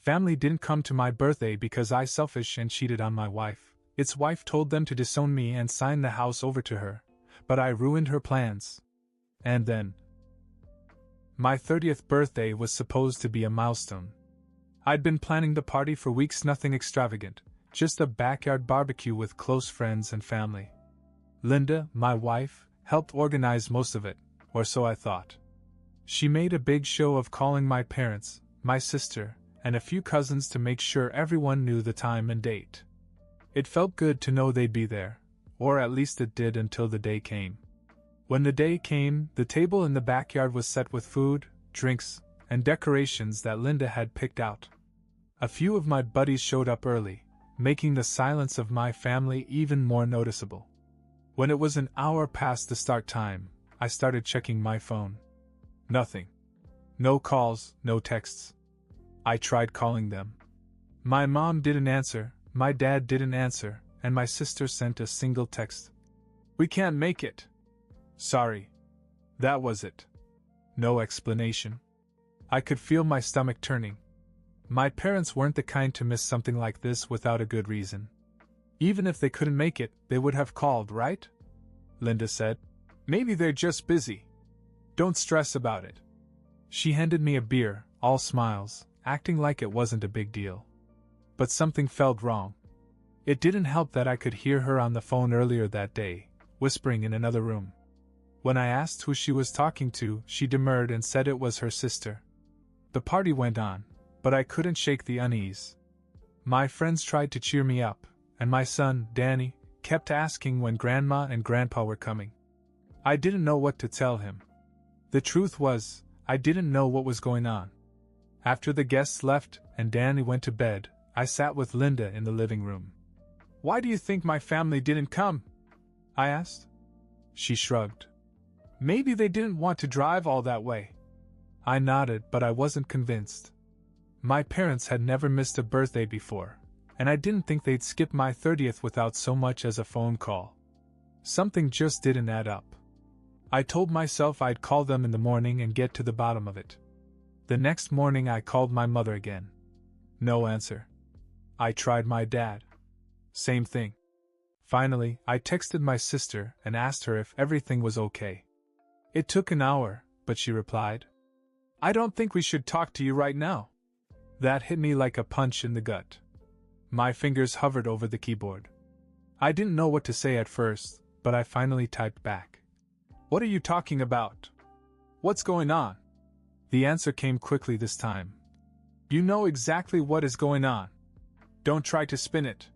Family didn't come to my birthday because I selfish and cheated on my wife. Its wife told them to disown me and sign the house over to her, but I ruined her plans. And then, my 30th birthday was supposed to be a milestone. I'd been planning the party for weeks, nothing extravagant, just a backyard barbecue with close friends and family. Linda, my wife, helped organize most of it, or so I thought. She made a big show of calling my parents, my sister, and a few cousins to make sure everyone knew the time and date. It felt good to know they'd be there, or at least it did until the day came. When the day came, the table in the backyard was set with food, drinks, and decorations that Linda had picked out. A few of my buddies showed up early, making the silence of my family even more noticeable. When it was an hour past the start time, I started checking my phone. Nothing. No calls, no texts. I tried calling them. My mom didn't answer, my dad didn't answer, and my sister sent a single text. "We can't make it. Sorry." That was it. No explanation. I could feel my stomach turning. My parents weren't the kind to miss something like this without a good reason. Even if they couldn't make it, they would have called, right? Linda said. "Maybe they're just busy. Don't stress about it." She handed me a beer, all smiles, acting like it wasn't a big deal. But something felt wrong. It didn't help that I could hear her on the phone earlier that day, whispering in another room. When I asked who she was talking to, she demurred and said it was her sister. The party went on, but I couldn't shake the unease. My friends tried to cheer me up, and my son, Danny, kept asking when Grandma and Grandpa were coming. I didn't know what to tell him. The truth was, I didn't know what was going on. After the guests left and Danny went to bed, I sat with Linda in the living room. "Why do you think my family didn't come?" I asked. She shrugged. "Maybe they didn't want to drive all that way." I nodded, but I wasn't convinced. My parents had never missed a birthday before, and I didn't think they'd skip my 30th without so much as a phone call. Something just didn't add up. I told myself I'd call them in the morning and get to the bottom of it. The next morning I called my mother again. No answer. I tried my dad. Same thing. Finally, I texted my sister and asked her if everything was okay. It took an hour, but she replied, "I don't think we should talk to you right now." That hit me like a punch in the gut. My fingers hovered over the keyboard. I didn't know what to say at first, but I finally typed back. "What are you talking about? What's going on?" The answer came quickly this time. "You know exactly what is going on. Don't try to spin it."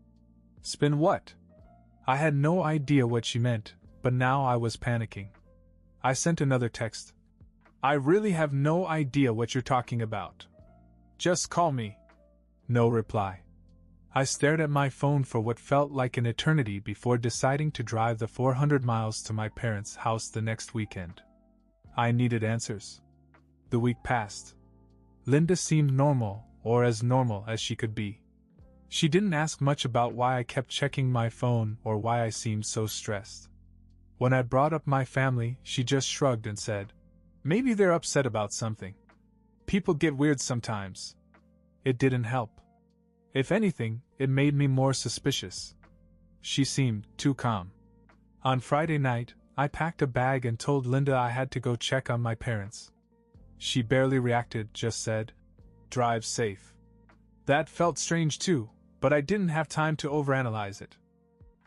Spin what? I had no idea what she meant, but now I was panicking. I sent another text. "I really have no idea what you're talking about. Just call me." No reply. I stared at my phone for what felt like an eternity before deciding to drive the 400 miles to my parents' house the next weekend. I needed answers. The week passed. Linda seemed normal, or as normal as she could be. She didn't ask much about why I kept checking my phone or why I seemed so stressed. When I brought up my family, she just shrugged and said, "Maybe they're upset about something. People get weird sometimes." It didn't help. If anything, it made me more suspicious. She seemed too calm. On Friday night, I packed a bag and told Linda I had to go check on my parents. She barely reacted, just said, "Drive safe." That felt strange too, but I didn't have time to overanalyze it.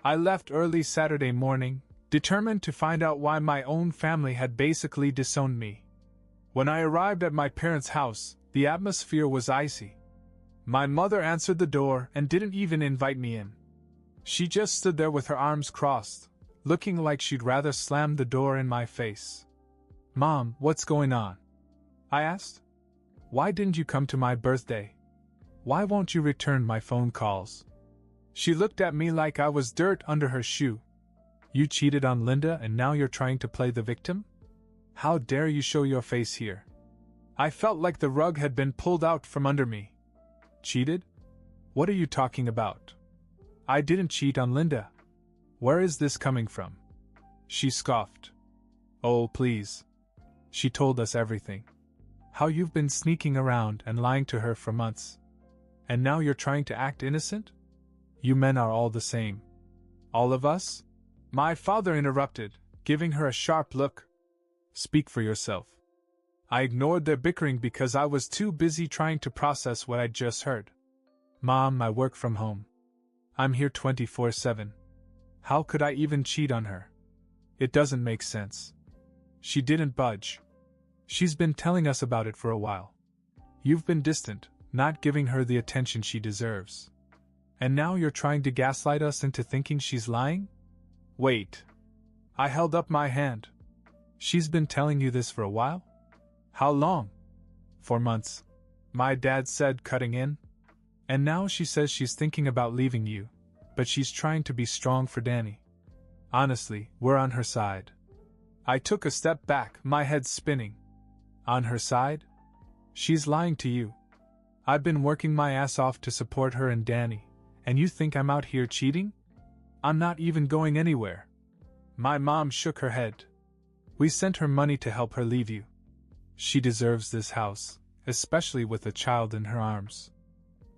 I left early Saturday morning, determined to find out why my own family had basically disowned me. When I arrived at my parents' house, the atmosphere was icy. My mother answered the door and didn't even invite me in. She just stood there with her arms crossed, looking like she'd rather slam the door in my face. "Mom, what's going on?" I asked. "Why didn't you come to my birthday? Why won't you return my phone calls?" She looked at me like I was dirt under her shoe. "You cheated on Linda and now you're trying to play the victim? How dare you show your face here?" I felt like the rug had been pulled out from under me. Cheated? What are you talking about? I didn't cheat on Linda. Where is this coming from? She scoffed. "Oh, please." She told us everything. How you've been sneaking around and lying to her for months. And now you're trying to act innocent? You men are all the same. All of us? My father interrupted, giving her a sharp look. Speak for yourself. I ignored their bickering because I was too busy trying to process what I'd just heard. Mom, I work from home. I'm here 24/7. How could I even cheat on her? It doesn't make sense. She didn't budge. She's been telling us about it for a while. You've been distant, not giving her the attention she deserves. And now you're trying to gaslight us into thinking she's lying? Wait. I held up my hand. She's been telling you this for a while? How long? 4 months. My dad said, cutting in. And now she says she's thinking about leaving you, but she's trying to be strong for Danny. Honestly, we're on her side. I took a step back, my head spinning. On her side? She's lying to you. I've been working my ass off to support her and Danny, and you think I'm out here cheating? I'm not even going anywhere. My mom shook her head. We sent her money to help her leave you. She deserves this house, especially with a child in her arms.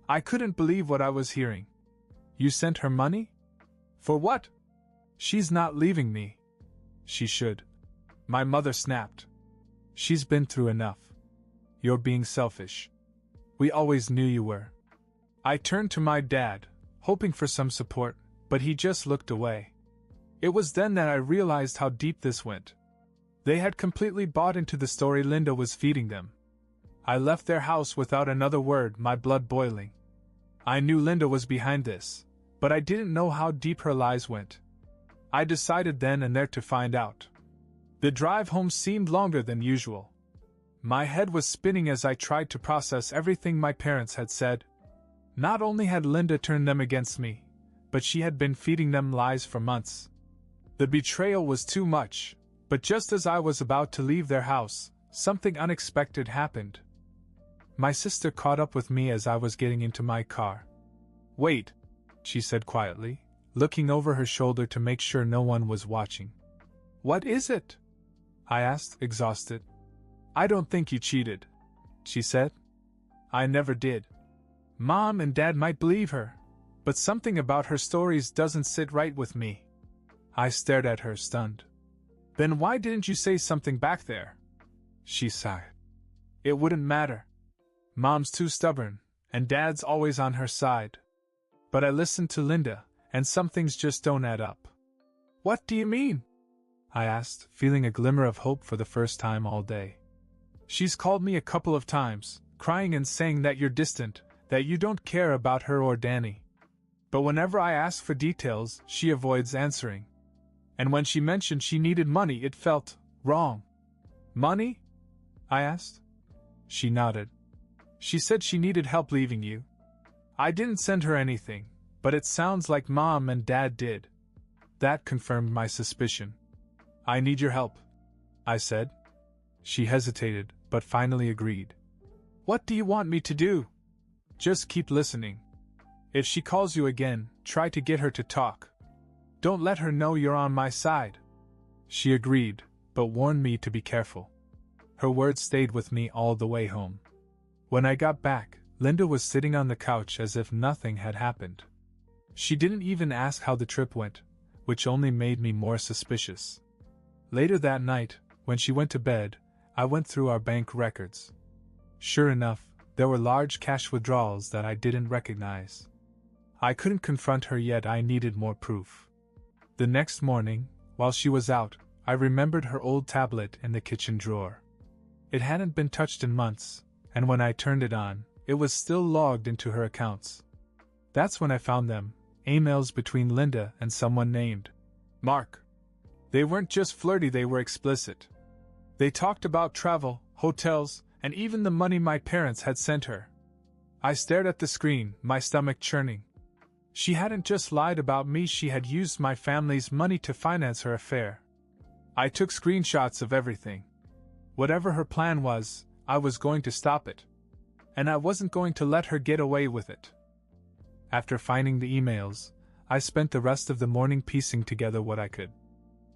I couldn't believe what I was hearing. You sent her money? For what? She's not leaving me. She should. My mother snapped. She's been through enough. You're being selfish. We always knew you were. I turned to my dad, hoping for some support, but he just looked away. It was then that I realized how deep this went. They had completely bought into the story Linda was feeding them. I left their house without another word, my blood boiling. I knew Linda was behind this, but I didn't know how deep her lies went. I decided then and there to find out. The drive home seemed longer than usual. My head was spinning as I tried to process everything my parents had said. Not only had Linda turned them against me, but she had been feeding them lies for months. The betrayal was too much, but just as I was about to leave their house, something unexpected happened. My sister caught up with me as I was getting into my car. Wait, she said quietly, looking over her shoulder to make sure no one was watching. What is it? I asked, exhausted. I don't think you cheated, she said. I never did. Mom and Dad might believe her, but something about her stories doesn't sit right with me. I stared at her, stunned. Then why didn't you say something back there? She sighed. It wouldn't matter. Mom's too stubborn, and Dad's always on her side. But I listened to Linda, and some things just don't add up. What do you mean? I asked, feeling a glimmer of hope for the first time all day. She's called me a couple of times, crying and saying that you're distant, that you don't care about her or Danny. But whenever I ask for details, she avoids answering. And when she mentioned she needed money, it felt wrong. Money? I asked. She nodded. She said she needed help leaving you. I didn't send her anything, but it sounds like Mom and Dad did. That confirmed my suspicion. I need your help, I said. She hesitated, but finally agreed. What do you want me to do? Just keep listening. If she calls you again, try to get her to talk. Don't let her know you're on my side. She agreed, but warned me to be careful. Her words stayed with me all the way home. When I got back, Linda was sitting on the couch as if nothing had happened. She didn't even ask how the trip went, which only made me more suspicious. Later that night, when she went to bed, I went through our bank records. Sure enough, there were large cash withdrawals that I didn't recognize. I couldn't confront her yet, I needed more proof. The next morning, while she was out, I remembered her old tablet in the kitchen drawer. It hadn't been touched in months, and when I turned it on, it was still logged into her accounts. That's when I found them, emails between Linda and someone named Mark. They weren't just flirty, they were explicit. They talked about travel, hotels, and even the money my parents had sent her. I stared at the screen, my stomach churning. She hadn't just lied about me, she had used my family's money to finance her affair. I took screenshots of everything. Whatever her plan was, I was going to stop it. And I wasn't going to let her get away with it. After finding the emails, I spent the rest of the morning piecing together what I could.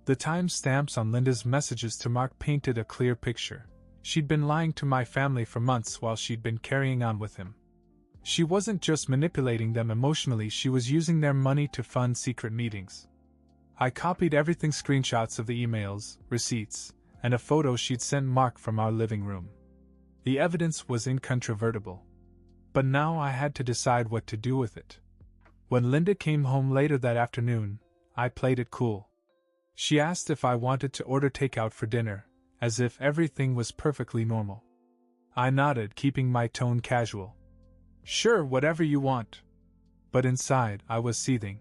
The timestamps on Linda's messages to Mark painted a clear picture. She'd been lying to my family for months while she'd been carrying on with him. She wasn't just manipulating them emotionally, she was using their money to fund secret meetings. I copied everything, screenshots of the emails, receipts, and a photo she'd sent Mark from our living room. The evidence was incontrovertible. But now I had to decide what to do with it. When Linda came home later that afternoon, I played it cool. She asked if I wanted to order takeout for dinner, as if everything was perfectly normal. I nodded, keeping my tone casual. Sure, whatever you want. But inside, I was seething.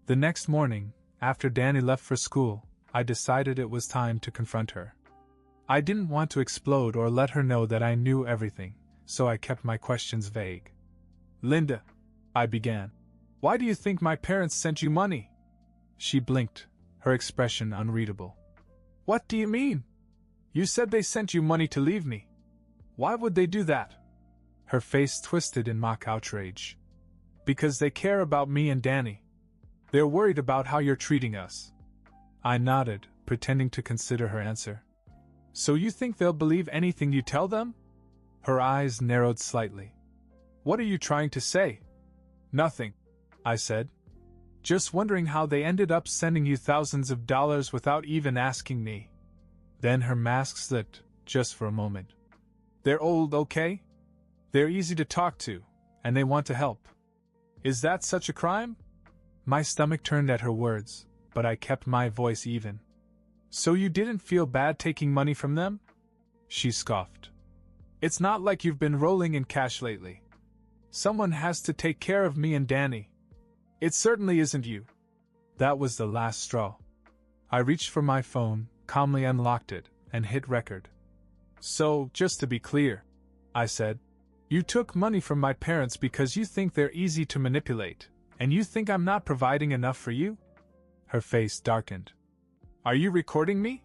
The next morning, after Danny left for school, I decided it was time to confront her. I didn't want to explode or let her know that I knew everything, so I kept my questions vague. Linda, I began, why do you think my parents sent you money? She blinked, her expression unreadable. What do you mean? You said they sent you money to leave me. Why would they do that? Her face twisted in mock outrage. Because they care about me and Danny. They're worried about how you're treating us. I nodded, pretending to consider her answer. So you think they'll believe anything you tell them? Her eyes narrowed slightly. What are you trying to say? Nothing, I said. Just wondering how they ended up sending you thousands of dollars without even asking me. Then her mask slipped, just for a moment. They're old, okay? They're easy to talk to, and they want to help. Is that such a crime? My stomach turned at her words, but I kept my voice even. So you didn't feel bad taking money from them? She scoffed. It's not like you've been rolling in cash lately. Someone has to take care of me and Danny. It certainly isn't you. That was the last straw. I reached for my phone, calmly unlocked it, and hit record. So, just to be clear, I said, you took money from my parents because you think they're easy to manipulate, and you think I'm not providing enough for you? Her face darkened. Are you recording me?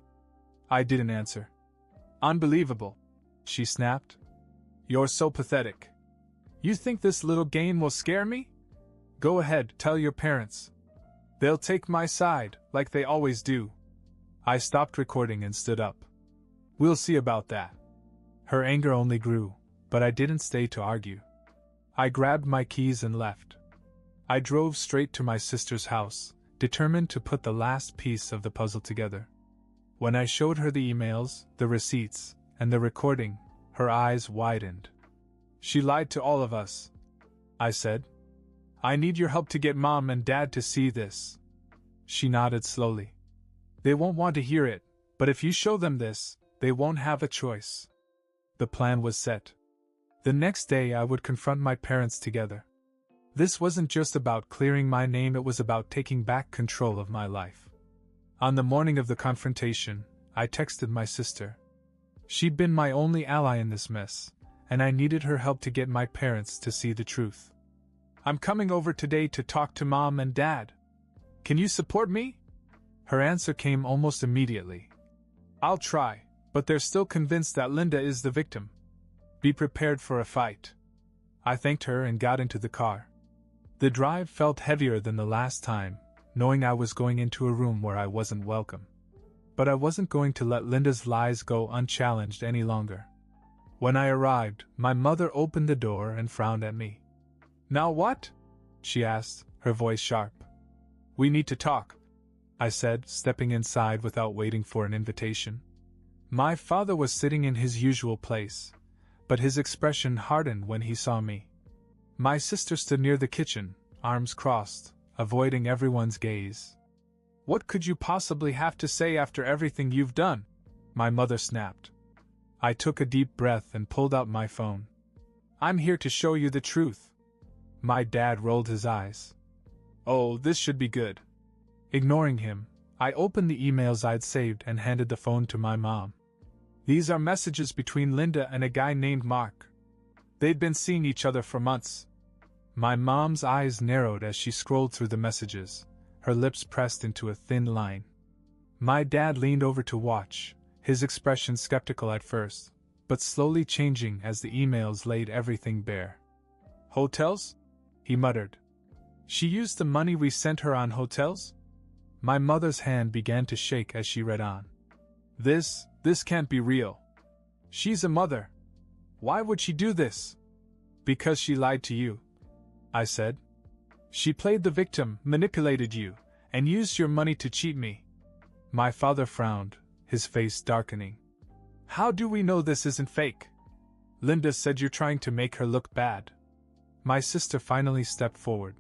I didn't answer. Unbelievable, she snapped. You're so pathetic. You think this little game will scare me? Go ahead, tell your parents. They'll take my side, like they always do. I stopped recording and stood up. We'll see about that. Her anger only grew, but I didn't stay to argue. I grabbed my keys and left. I drove straight to my sister's house, determined to put the last piece of the puzzle together. When I showed her the emails, the receipts, and the recording, her eyes widened. She lied to all of us, I said. I need your help to get Mom and Dad to see this. She nodded slowly. They won't want to hear it, but if you show them this, they won't have a choice. The plan was set. The next day I would confront my parents together. This wasn't just about clearing my name, it was about taking back control of my life. On the morning of the confrontation, I texted my sister. She'd been my only ally in this mess, and I needed her help to get my parents to see the truth. I'm coming over today to talk to Mom and Dad. Can you support me? Her answer came almost immediately. I'll try, but they're still convinced that Linda is the victim. Be prepared for a fight. I thanked her and got into the car. The drive felt heavier than the last time, knowing I was going into a room where I wasn't welcome. But I wasn't going to let Linda's lies go unchallenged any longer. When I arrived, my mother opened the door and frowned at me. Now what? She asked, her voice sharp. We need to talk, I said, stepping inside without waiting for an invitation. My father was sitting in his usual place, but his expression hardened when he saw me. My sister stood near the kitchen, arms crossed, avoiding everyone's gaze. What could you possibly have to say after everything you've done? My mother snapped. I took a deep breath and pulled out my phone. I'm here to show you the truth. My dad rolled his eyes. Oh, this should be good. Ignoring him, I opened the emails I'd saved and handed the phone to my mom. These are messages between Linda and a guy named Mark. They'd been seeing each other for months. My mom's eyes narrowed as she scrolled through the messages, her lips pressed into a thin line. My dad leaned over to watch, his expression skeptical at first, but slowly changing as the emails laid everything bare. Hotels? He muttered. She used the money we sent her on hotels? My mother's hand began to shake as she read on. This can't be real. She's a mother. Why would she do this? Because she lied to you, I said. She played the victim, manipulated you, and used your money to cheat me. My father frowned, his face darkening. How do we know this isn't fake? Linda said you're trying to make her look bad. My sister finally stepped forward.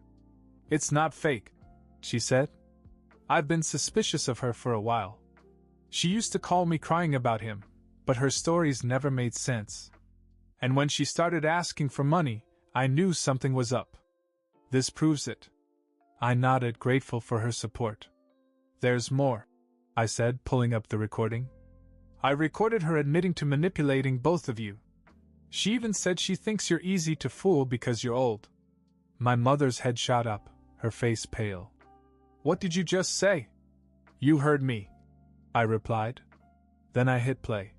It's not fake, she said. I've been suspicious of her for a while. She used to call me crying about him, but her stories never made sense. And when she started asking for money, I knew something was up. This proves it. I nodded, grateful for her support. There's more, I said, pulling up the recording. I recorded her admitting to manipulating both of you. She even said she thinks you're easy to fool because you're old. My mother's head shot up, her face pale. What did you just say? You heard me, I replied. Then I hit play.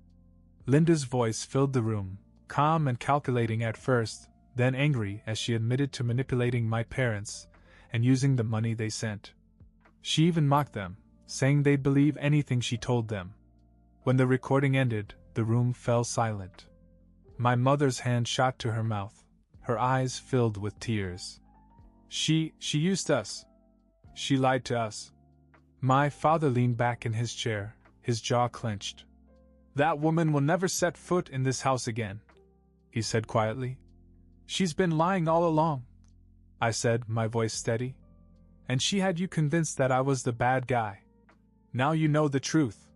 Linda's voice filled the room, calm and calculating at first, then angry as she admitted to manipulating my parents and using the money they sent. She even mocked them, saying they'd believe anything she told them. When the recording ended, the room fell silent. My mother's hand shot to her mouth, her eyes filled with tears. She used us. She lied to us. My father leaned back in his chair, his jaw clenched. That woman will never set foot in this house again, he said quietly. She's been lying all along, I said, my voice steady. And she had you convinced that I was the bad guy. Now you know the truth.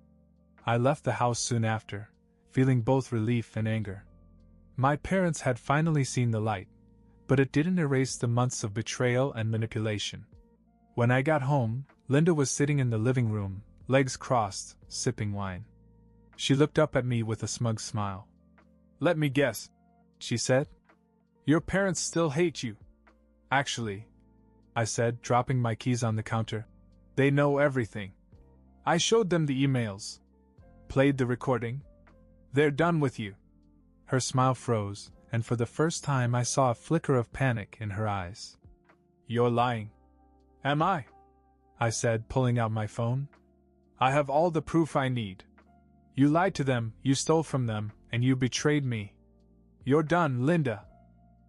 I left the house soon after, feeling both relief and anger. My parents had finally seen the light, but it didn't erase the months of betrayal and manipulation. When I got home, Linda was sitting in the living room, legs crossed, sipping wine. She looked up at me with a smug smile. Let me guess, she said. Your parents still hate you. Actually, I said, dropping my keys on the counter. They know everything. I showed them the emails. Played the recording. They're done with you. Her smile froze, and for the first time I saw a flicker of panic in her eyes. You're lying. Am I? I said, pulling out my phone. I have all the proof I need. You lied to them, you stole from them, and you betrayed me. You're done, Linda.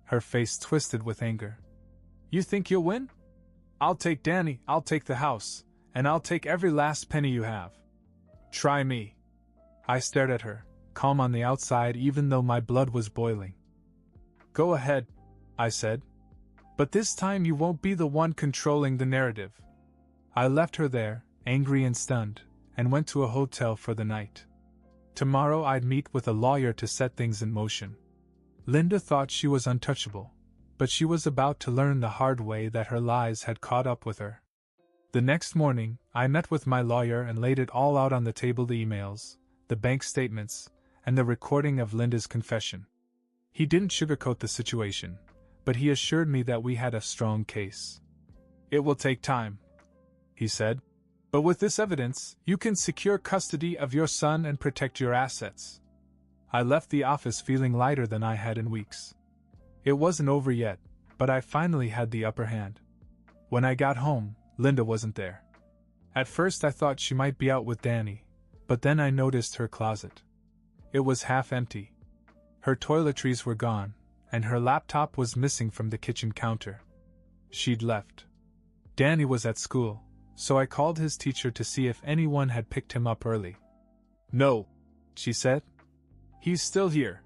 Her face twisted with anger. You think you'll win? I'll take Danny, I'll take the house, and I'll take every last penny you have. Try me. I stared at her, calm on the outside even though my blood was boiling. Go ahead, I said. But this time you won't be the one controlling the narrative. I left her there, angry and stunned, and went to a hotel for the night. Tomorrow I'd meet with a lawyer to set things in motion. Linda thought she was untouchable, but she was about to learn the hard way that her lies had caught up with her. The next morning, I met with my lawyer and laid it all out on the table: the emails, the bank statements, and the recording of Linda's confession. He didn't sugarcoat the situation, but he assured me that we had a strong case. It will take time, he said, but with this evidence, you can secure custody of your son and protect your assets. I left the office feeling lighter than I had in weeks. It wasn't over yet, but I finally had the upper hand. When I got home, Linda wasn't there. At first I thought she might be out with Danny, but then I noticed her closet. It was half empty. Her toiletries were gone, and her laptop was missing from the kitchen counter. She'd left. Danny was at school, so I called his teacher to see if anyone had picked him up early. No, she said. He's still here.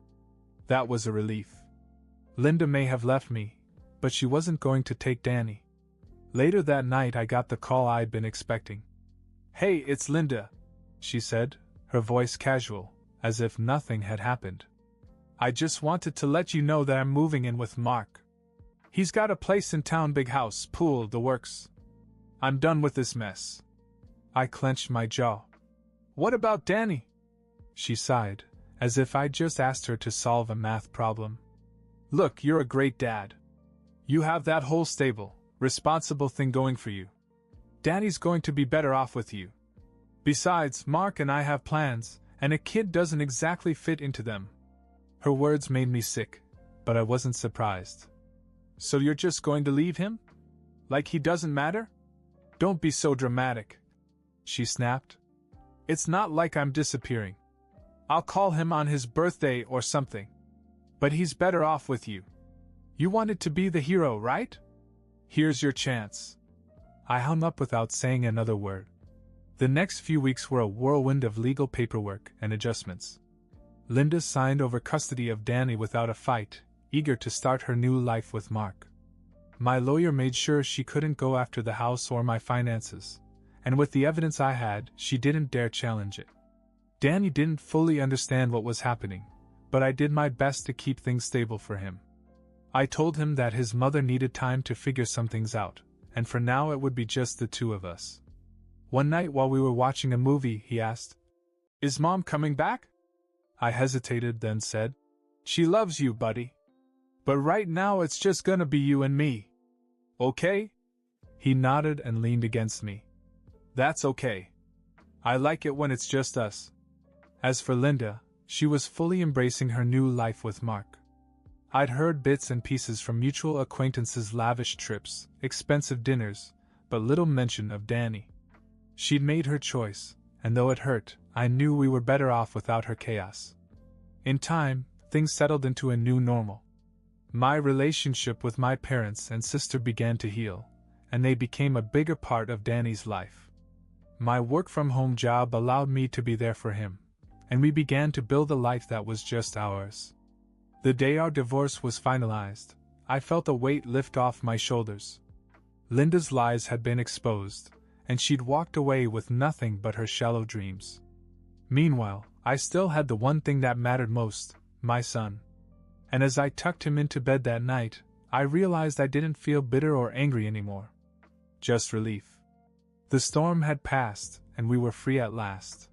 That was a relief. Linda may have left me, but she wasn't going to take Danny. Later that night I got the call I'd been expecting. Hey, it's Linda, she said, her voice casual, as if nothing had happened. I just wanted to let you know that I'm moving in with Mark. He's got a place in town, big house, pool, the works. I'm done with this mess. I clenched my jaw. What about Danny? She sighed, as if I'd just asked her to solve a math problem. Look, you're a great dad. You have that whole stable, responsible thing going for you. Danny's going to be better off with you. Besides, Mark and I have plans, and a kid doesn't exactly fit into them. Her words made me sick, but I wasn't surprised. So you're just going to leave him? Like he doesn't matter? Don't be so dramatic, she snapped. It's not like I'm disappearing. I'll call him on his birthday or something. But he's better off with you. You wanted to be the hero, right? Here's your chance. I hung up without saying another word. The next few weeks were a whirlwind of legal paperwork and adjustments. Linda signed over custody of Danny without a fight, eager to start her new life with Mark. My lawyer made sure she couldn't go after the house or my finances, and with the evidence I had, she didn't dare challenge it. Danny didn't fully understand what was happening, but I did my best to keep things stable for him. I told him that his mother needed time to figure some things out, and for now it would be just the two of us. One night while we were watching a movie, he asked, "Is Mom coming back?" I hesitated, then said, "She loves you, buddy. But right now it's just gonna be you and me. Okay?" He nodded and leaned against me. "That's okay. I like it when it's just us." As for Linda, she was fully embracing her new life with Mark. I'd heard bits and pieces from mutual acquaintances, lavish trips, expensive dinners, but little mention of Danny. She'd made her choice, and though it hurt, I knew we were better off without her chaos. In time, things settled into a new normal. My relationship with my parents and sister began to heal, and they became a bigger part of Danny's life. My work-from-home job allowed me to be there for him, and we began to build a life that was just ours. The day our divorce was finalized, I felt a weight lift off my shoulders. Linda's lies had been exposed, and she'd walked away with nothing but her shallow dreams. Meanwhile, I still had the one thing that mattered most, my son. And as I tucked him into bed that night, I realized I didn't feel bitter or angry anymore. Just relief. The storm had passed, and we were free at last.